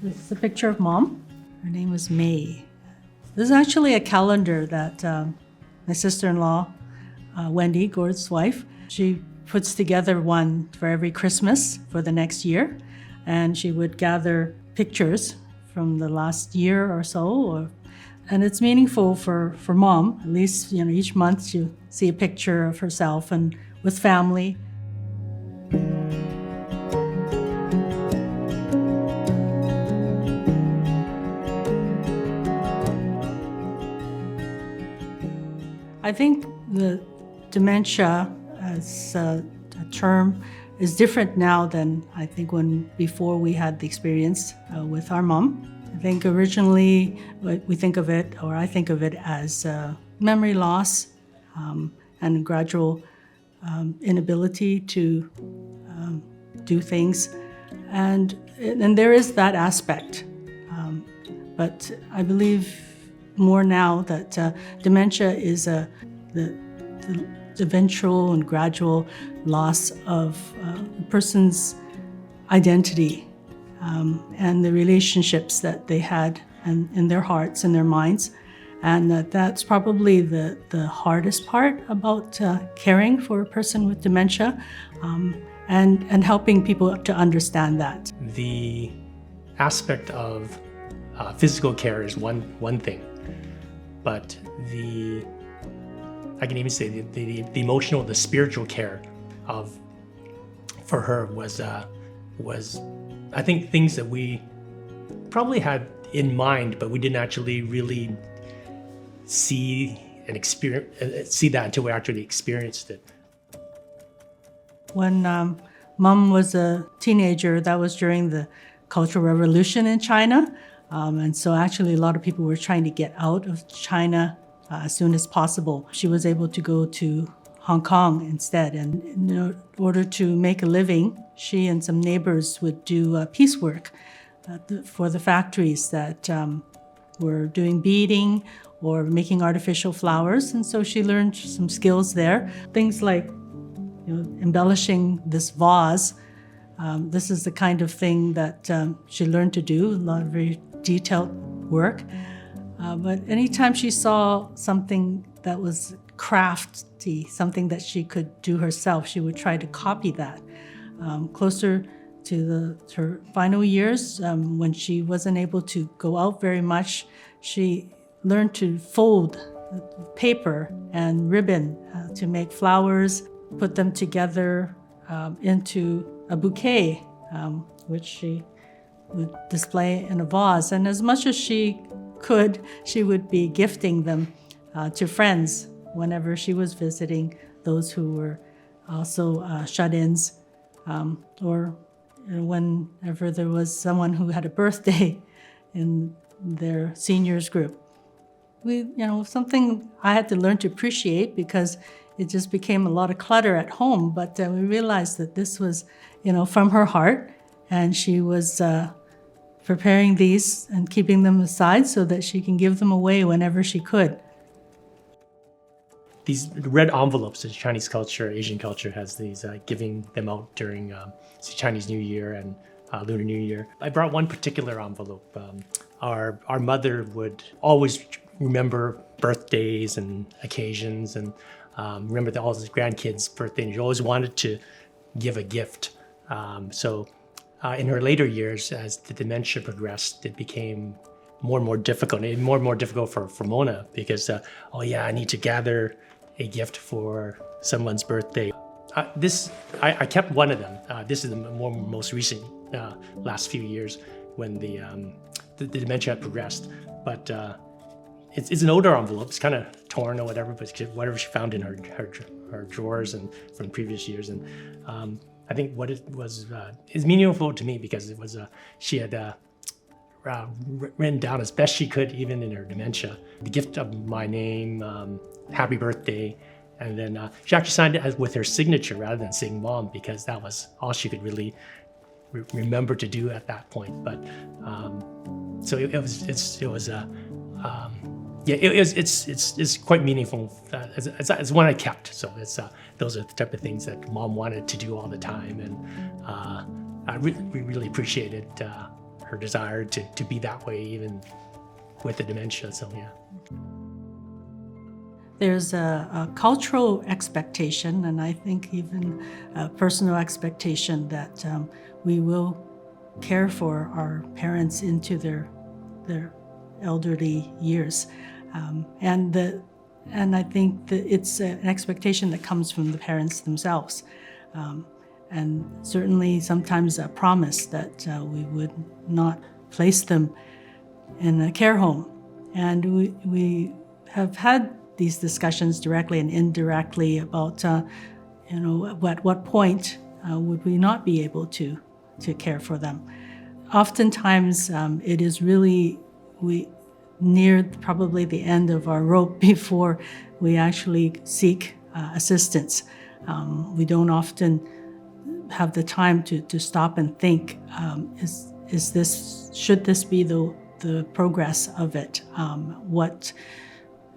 This is a picture of Mom. Her name was May. This is actually a calendar that my sister-in-law, Wendy, Gord's wife, she puts together one for every Christmas for the next year. And she would gather pictures from the last year or so. And it's meaningful for Mom. At least, each month she'll see a picture of herself and with family. I think the dementia as a term is different now than I think when before we had the experience with our mom. I think originally we think of it, or I think of it as memory loss and gradual inability to do things. And there is that aspect. But I believe more now that dementia is the eventual and gradual loss of a person's identity and the relationships that they had in their hearts and their minds. And that's probably the hardest part about caring for a person with dementia and helping people to understand that. The aspect of physical care is one thing, but I can even say the emotional, the spiritual care for her was I think things that we probably had in mind, but we didn't actually really see that until we actually experienced it. When Mom was a teenager, that was during the Cultural Revolution in China. And so actually a lot of people were trying to get out of China as soon as possible. She was able to go to Hong Kong instead. And in order to make a living, she and some neighbors would do piecework for the factories that were doing beading or making artificial flowers. And so she learned some skills there. Things like embellishing this vase. This is the kind of thing that she learned to do, a lot of very detailed work. But anytime she saw something that was crafty, something that she could do herself, she would try to copy that. Closer to her final years, when she wasn't able to go out very much, she learned to fold paper and ribbon to make flowers, put them together into a bouquet, which she would display in a vase. And as much as she could, she would be gifting them to friends whenever she was visiting those who were also shut-ins, or whenever there was someone who had a birthday in their seniors group. Something I had to learn to appreciate because it just became a lot of clutter at home. But we realized that this was, from her heart, and she was preparing these and keeping them aside so that she can give them away whenever she could. These red envelopes in Chinese culture, Asian culture has these, giving them out during Chinese New Year and Lunar New Year. I brought one particular envelope. Our mother would always remember birthdays and occasions and remember all his grandkids' birthdays. She always wanted to give a gift. So in her later years, as the dementia progressed, it became more and more difficult. And more and more difficult for Mona because, I need to gather a gift for someone's birthday. I kept one of them. This is the most recent last few years when the dementia had progressed. But it's an older envelope. It's kind of torn or whatever, but whatever she found in her drawers and from previous years. And I think what it was is meaningful to me because it was she had written down as best she could, even in her dementia, the gift of my name, happy birthday, and then she actually signed it with her signature rather than saying Mom because that was all she could really remember to do at that point. But so it's quite meaningful. It's one I kept. So those are the type of things that Mom wanted to do all the time, and we really appreciated her desire to be that way even with the dementia. So yeah. There's a cultural expectation, and I think even a personal expectation that we will care for our parents into their elderly years, and I think that it's an expectation that comes from the parents themselves, and certainly sometimes a promise that we would not place them in a care home, and we have had these discussions directly and indirectly about, at what point would we not be able to care for them. Oftentimes, it is really near probably the end of our rope before we actually seek assistance. We don't often have the time to stop and think, should this be the progress of it?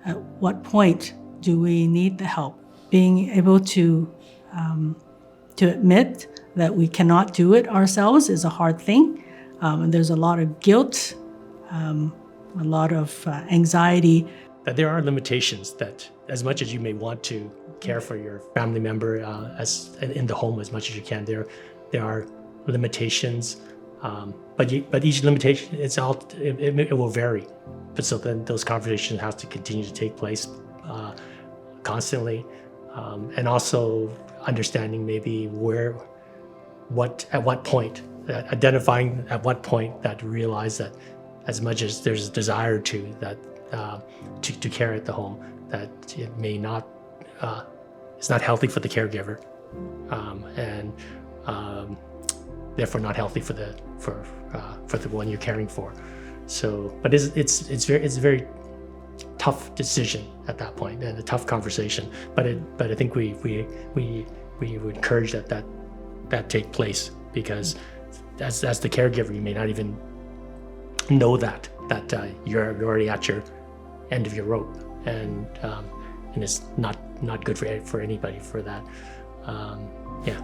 At what point do we need the help? Being able to admit that we cannot do it ourselves is a hard thing. And there's a lot of guilt, a lot of anxiety. That there are limitations that, as much as you may want to care for your family member as in the home as much as you can, there are limitations. But each limitation, it will vary. But so then those conversations have to continue to take place constantly, and also understanding maybe at what point, identifying at what point that realize that as much as there's a desire to care at the home, that it may not, it's not healthy for the caregiver, and therefore not healthy for the one you're caring for. So, but it's a very tough decision at that point and a tough conversation. But I think we would encourage that take place, because as the caregiver, you may not even know that you're already at your end of your rope, and it's not good for anybody for that. Yeah.